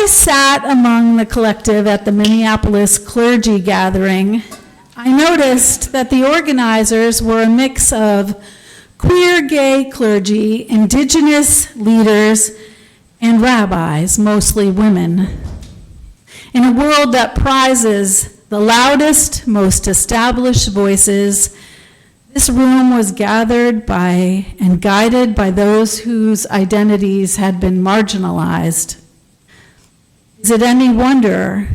I sat among the collective at the Minneapolis clergy gathering, I noticed that the organizers were a mix of queer gay clergy, indigenous leaders, and rabbis, mostly women. In a world that prizes the loudest, most established voices, this room was gathered by and guided by those whose identities had been marginalized. Is it any wonder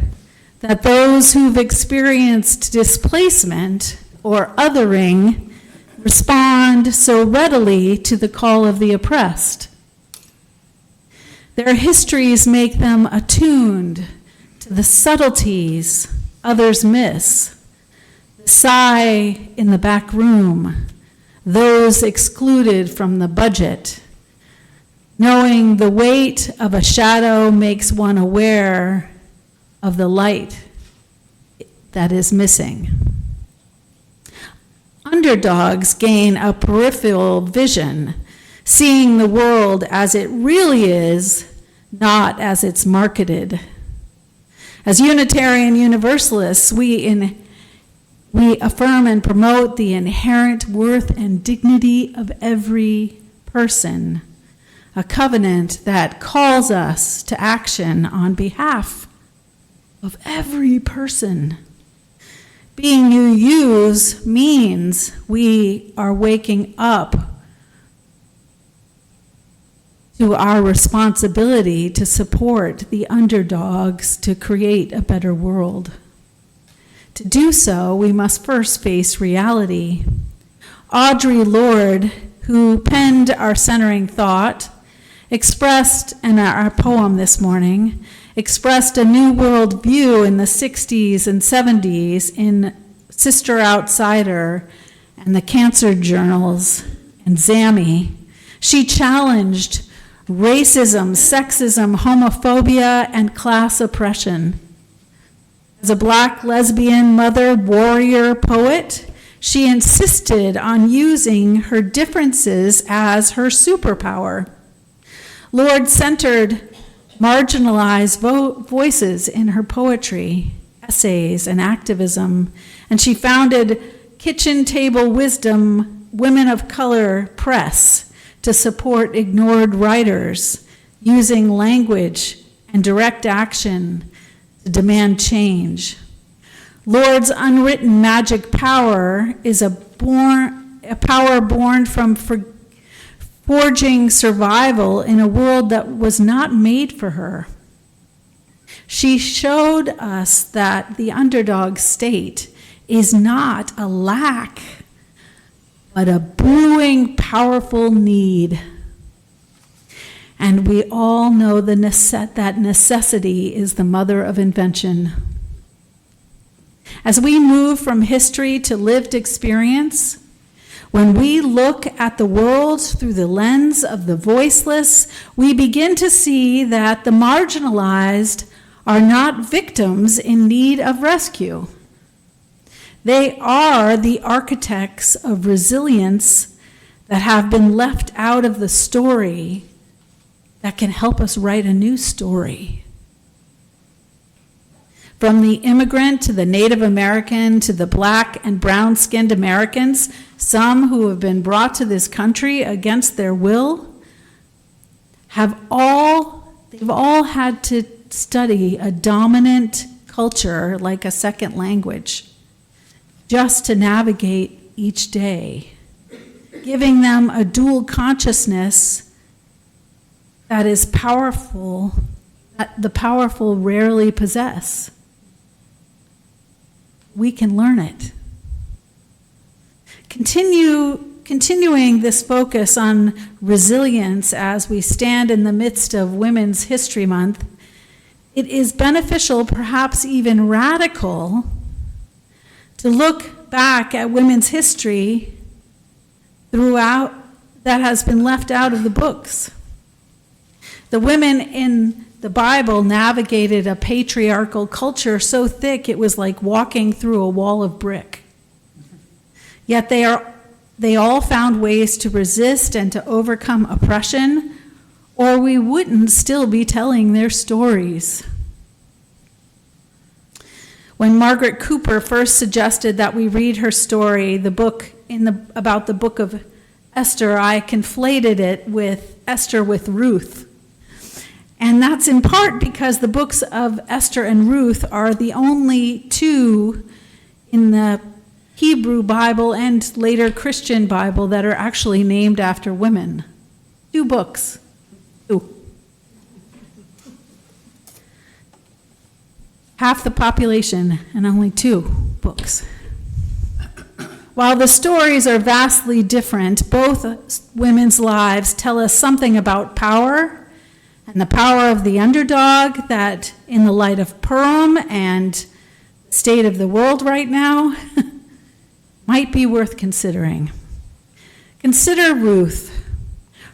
that those who've experienced displacement or othering respond so readily to the call of the oppressed? Their histories make them attuned to the subtleties others miss, the sigh in the back room, those excluded from the budget. Knowing the weight of a shadow makes one aware of the light that is missing. Underdogs gain a peripheral vision, seeing the world as it really is, not as it's marketed. As Unitarian Universalists, we affirm and promote the inherent worth and dignity of every person, a covenant that calls us to action on behalf of every person. Being UUs means we are waking up to our responsibility to support the underdogs to create a better world. To do so, we must first face reality. Audre Lorde, who penned our centering thought, expressed in our poem this morning, expressed a new world view in the 60s and 70s in Sister Outsider and the Cancer Journals and ZAMI. She challenged racism, sexism, homophobia, and class oppression. As a Black lesbian mother, warrior, poet, she insisted on using her differences as her superpower. Lorde centered marginalized voices in her poetry, essays, and activism, and she founded Kitchen Table Wisdom Women of Color Press to support ignored writers, using language and direct action to demand change. Lorde's unwritten magic power is a power born from forging survival in a world that was not made for her. She showed us that the underdog state is not a lack, but a brewing, powerful need. And we all know that necessity is the mother of invention. As we move from history to lived experience, when we look at the world through the lens of the voiceless, we begin to see that the marginalized are not victims in need of rescue. They are the architects of resilience that have been left out of the story that can help us write a new story. From the immigrant to the Native American to the Black and brown-skinned Americans, some who have been brought to this country against their will, they've all had to study a dominant culture like a second language just to navigate each day, giving them a dual consciousness that is powerful, that the powerful rarely possess. We can learn it. Continuing this focus on resilience as we stand in the midst of Women's History Month, it is beneficial, perhaps even radical, to look back at women's history throughout that has been left out of the books. The women in the Bible navigated a patriarchal culture so thick it was like walking through a wall of brick. Yet they all found ways to resist and to overcome oppression, or we wouldn't still be telling their stories. When Margaret Cooper first suggested that we read her story, about the book of Esther, I conflated it with Esther with Ruth. And that's in part because the books of Esther and Ruth are the only two in the Hebrew Bible and later Christian Bible that are actually named after women. 2 books. 2. Half the population and only 2 books. While the stories are vastly different, both women's lives tell us something about power and the power of the underdog that, in the light of Purim and the state of the world right now, might be worth considering. Consider Ruth.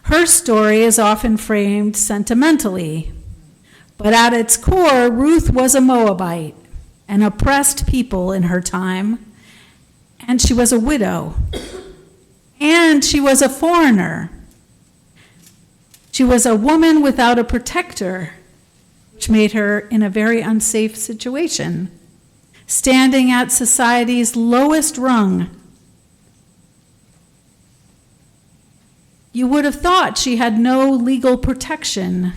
Her story is often framed sentimentally, but at its core, Ruth was a Moabite, an oppressed people in her time, and she was a widow, and she was a foreigner. She was a woman without a protector, which made her in a very unsafe situation, standing at society's lowest rung. You would have thought she had no legal protection.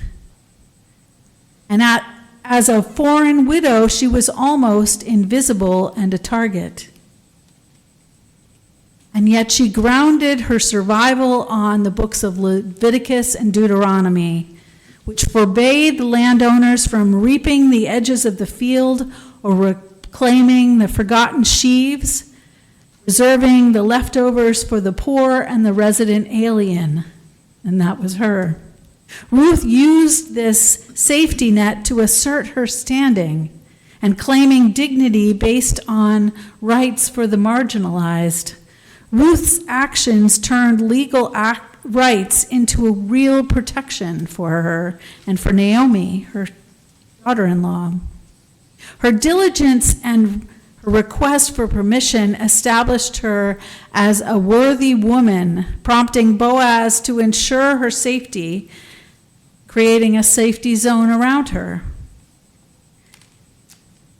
And as a foreign widow, she was almost invisible and a target. And yet she grounded her survival on the books of Leviticus and Deuteronomy, which forbade the landowners from reaping the edges of the field or reclaiming the forgotten sheaves, reserving the leftovers for the poor and the resident alien. And that was her. Ruth used this safety net to assert her standing and claiming dignity based on rights for the marginalized. Ruth's actions turned legal rights into a real protection for her and for Naomi, her daughter-in-law. Her diligence and her request for permission established her as a worthy woman, prompting Boaz to ensure her safety, creating a safety zone around her.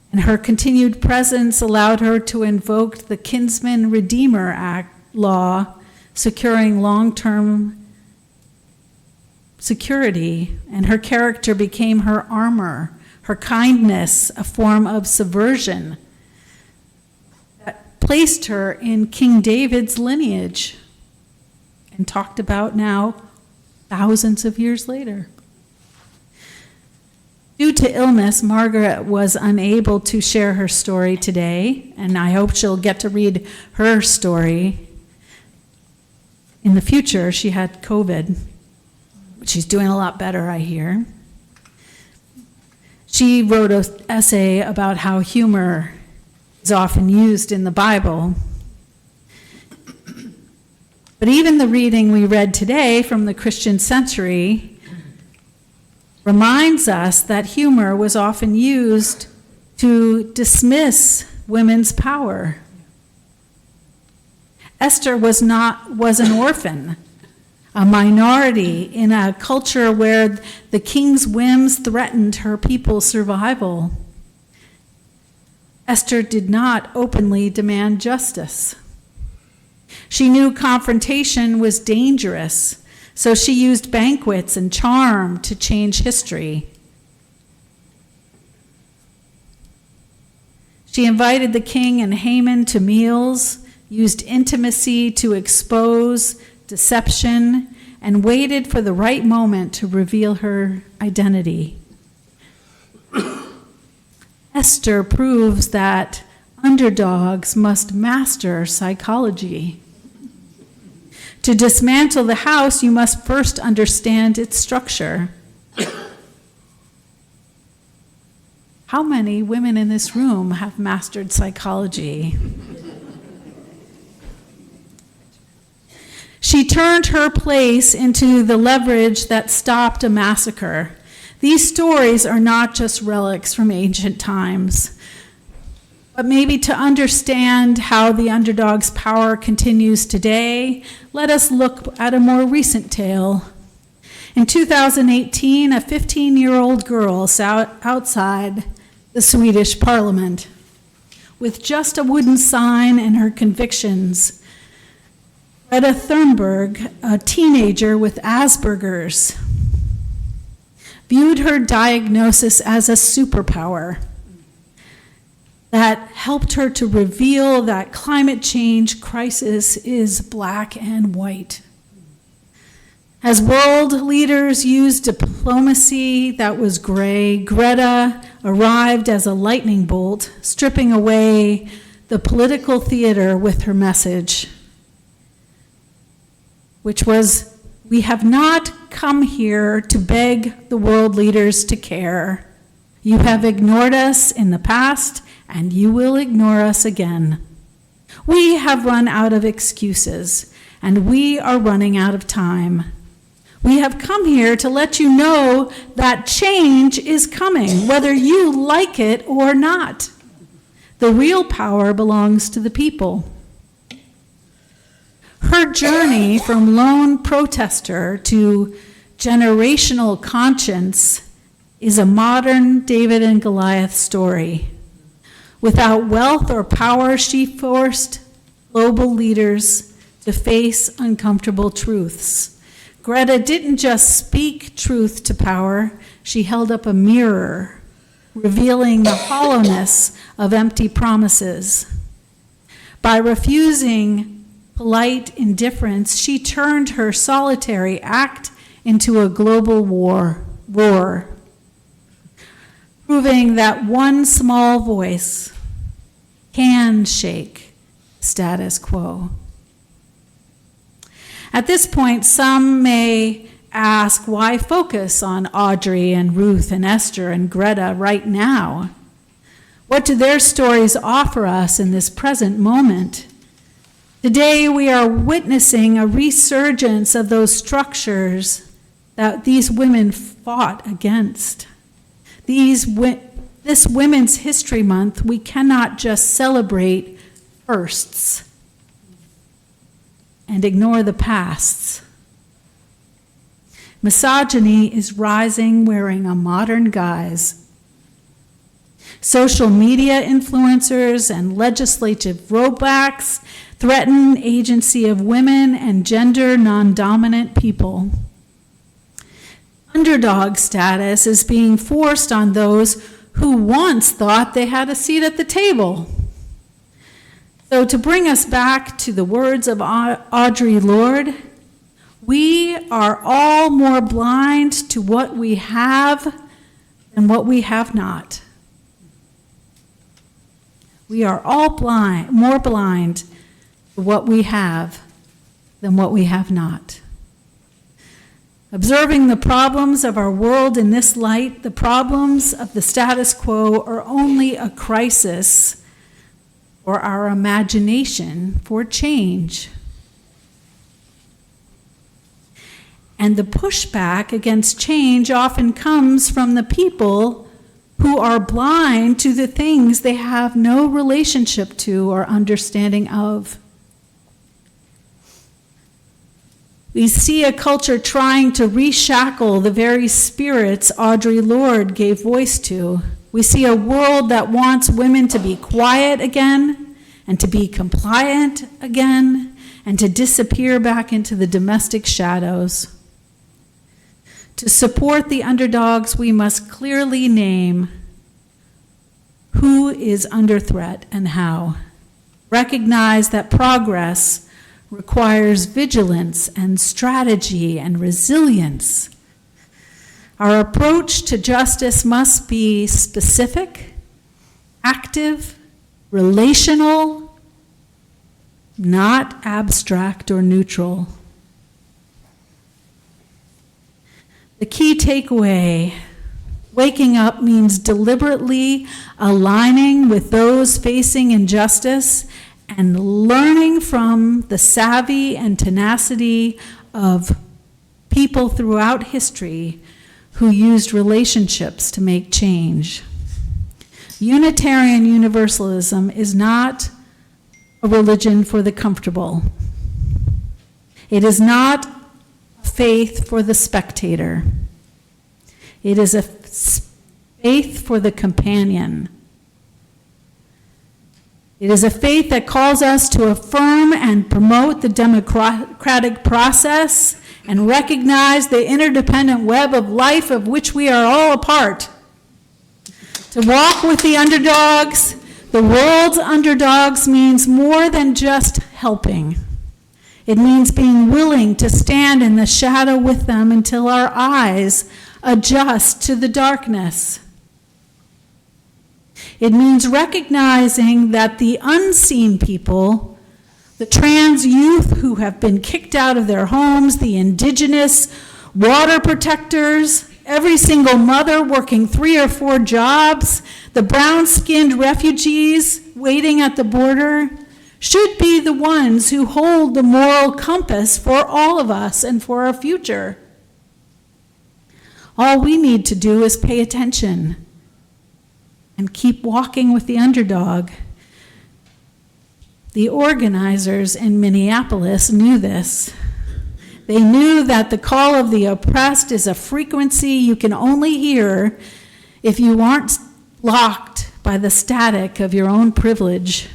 And her continued presence allowed her to invoke the Kinsman Redeemer Act law, securing long-term security, and her character became her armor, her kindness, a form of subversion that placed her in King David's lineage and talked about now thousands of years later. Due to illness, Margaret was unable to share her story today, and I hope she'll get to read her story in the future. She had COVID, but she's doing a lot better, I hear. She wrote an essay about how humor is often used in the Bible. But even the reading we read today from the Christian Century reminds us that humor was often used to dismiss women's power. Esther was an orphan, a minority in a culture where the king's whims threatened her people's survival. Esther did not openly demand justice. She knew confrontation was dangerous, so she used banquets and charm to change history. She invited the king and Haman to meals, used intimacy to expose deception, and waited for the right moment to reveal her identity. Esther proves that underdogs must master psychology. To dismantle the house, you must first understand its structure. How many women in this room have mastered psychology? She turned her place into the leverage that stopped a massacre. These stories are not just relics from ancient times, but maybe to understand how the underdog's power continues today, let us look at a more recent tale. In 2018, a 15-year-old girl sat outside the Swedish parliament with just a wooden sign and her convictions. Greta Thunberg, a teenager with Asperger's, viewed her diagnosis as a superpower that helped her to reveal that climate change crisis is black and white. As world leaders used diplomacy that was gray, Greta arrived as a lightning bolt, stripping away the political theater with her message, which was, "We have not come here to beg the world leaders to care. You have ignored us in the past, and you will ignore us again. We have run out of excuses, and we are running out of time. We have come here to let you know that change is coming, whether you like it or not. The real power belongs to the people." Her journey from lone protester to generational conscience is a modern David and Goliath story. Without wealth or power, she forced global leaders to face uncomfortable truths. Greta didn't just speak truth to power, she held up a mirror, revealing the hollowness of empty promises. By refusing polite indifference, she turned her solitary act into a global roar, proving that one small voice can shake status quo. At this point, some may ask, why focus on Audrey and Ruth and Esther and Greta right now? What do their stories offer us in this present moment? Today, we are witnessing a resurgence of those structures that these women fought against. This Women's History Month, we cannot just celebrate firsts and ignore the pasts. Misogyny is rising wearing a modern guise. Social media influencers and legislative rollbacks threaten agency of women and gender non-dominant people. Underdog status is being forced on those who once thought they had a seat at the table. So to bring us back to the words of Audre Lorde, we are all more blind to what we have than what we have not. We are all more blind to what we have than what we have not. Observing the problems of our world in this light, the problems of the status quo are only a crisis for our imagination for change. And the pushback against change often comes from the people who are blind to the things they have no relationship to or understanding of. We see a culture trying to reshackle the very spirits Audre Lorde gave voice to. We see a world that wants women to be quiet again and to be compliant again and to disappear back into the domestic shadows. To support the underdogs, we must clearly name who is under threat and how. Recognize that progress requires vigilance and strategy and resilience. Our approach to justice must be specific, active, relational, not abstract or neutral. The key takeaway: waking up means deliberately aligning with those facing injustice and learning from the savvy and tenacity of people throughout history who used relationships to make change. Unitarian Universalism is not a religion for the comfortable. It is not a faith for the spectator. It is a faith for the companion. It is a faith that calls us to affirm and promote the democratic process and recognize the interdependent web of life of which we are all a part. To walk with the underdogs, the world's underdogs, means more than just helping. It means being willing to stand in the shadow with them until our eyes adjust to the darkness. It means recognizing that the unseen people, the trans youth who have been kicked out of their homes, the indigenous water protectors, every single mother working 3 or 4 jobs, the brown-skinned refugees waiting at the border, should be the ones who hold the moral compass for all of us and for our future. All we need to do is pay attention and keep walking with the underdog. The organizers in Minneapolis knew this. They knew that the call of the oppressed is a frequency you can only hear if you aren't blocked by the static of your own privilege.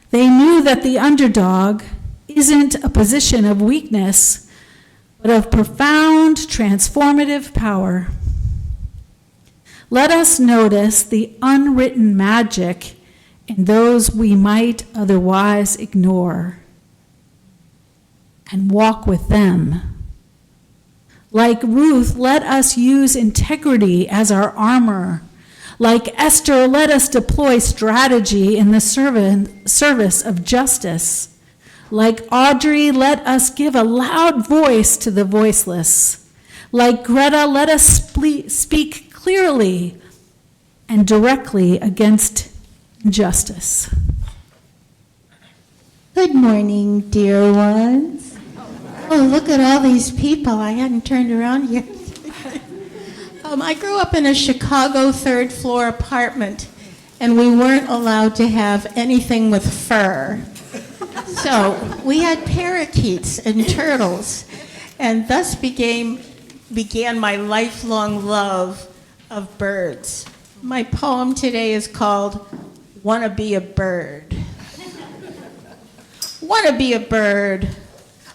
They knew that the underdog isn't a position of weakness, but of profound transformative power. Let us notice the unwritten magic in those we might otherwise ignore and walk with them. Like Ruth, let us use integrity as our armor. Like Esther, let us deploy strategy in the service of justice. Like Audrey, let us give a loud voice to the voiceless. Like Greta, let us speak clearly and directly against injustice. Good morning, dear ones. Oh, look at all these people. I hadn't turned around yet. I grew up in a Chicago third-floor apartment, and we weren't allowed to have anything with fur. So we had parakeets and turtles, and thus began my lifelong love of birds. My poem today is called Wanna Be a Bird. Wanna be a bird.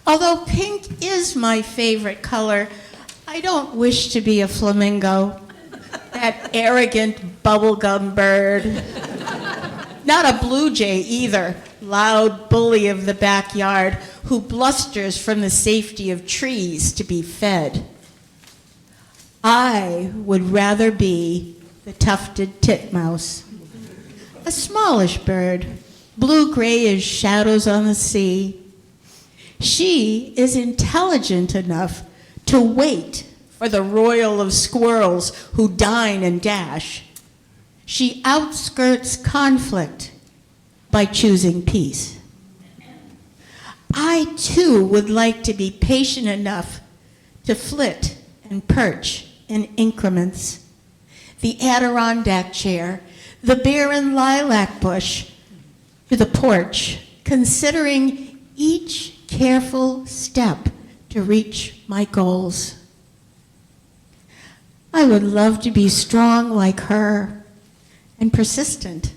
Although pink is my favorite color, I don't wish to be a flamingo, that arrogant bubblegum bird. Not a blue jay either, loud bully of the backyard who blusters from the safety of trees to be fed. I would rather be the tufted titmouse, a smallish bird, blue-grayish shadows on the sea. She is intelligent enough to wait for the royal of squirrels who dine and dash. She outskirts conflict by choosing peace. I too would like to be patient enough to flit and perch in increments. The Adirondack chair, the barren lilac bush, to the porch, considering each careful step to reach my goals. I would love to be strong like her and persistent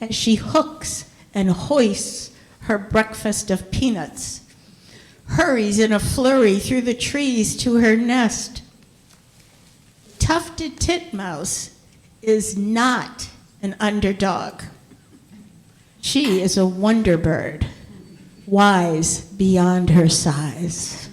as she hooks and hoists her breakfast of peanuts, hurries in a flurry through the trees to her nest. Tufted titmouse is not an underdog. She is a wonder bird, wise beyond her size.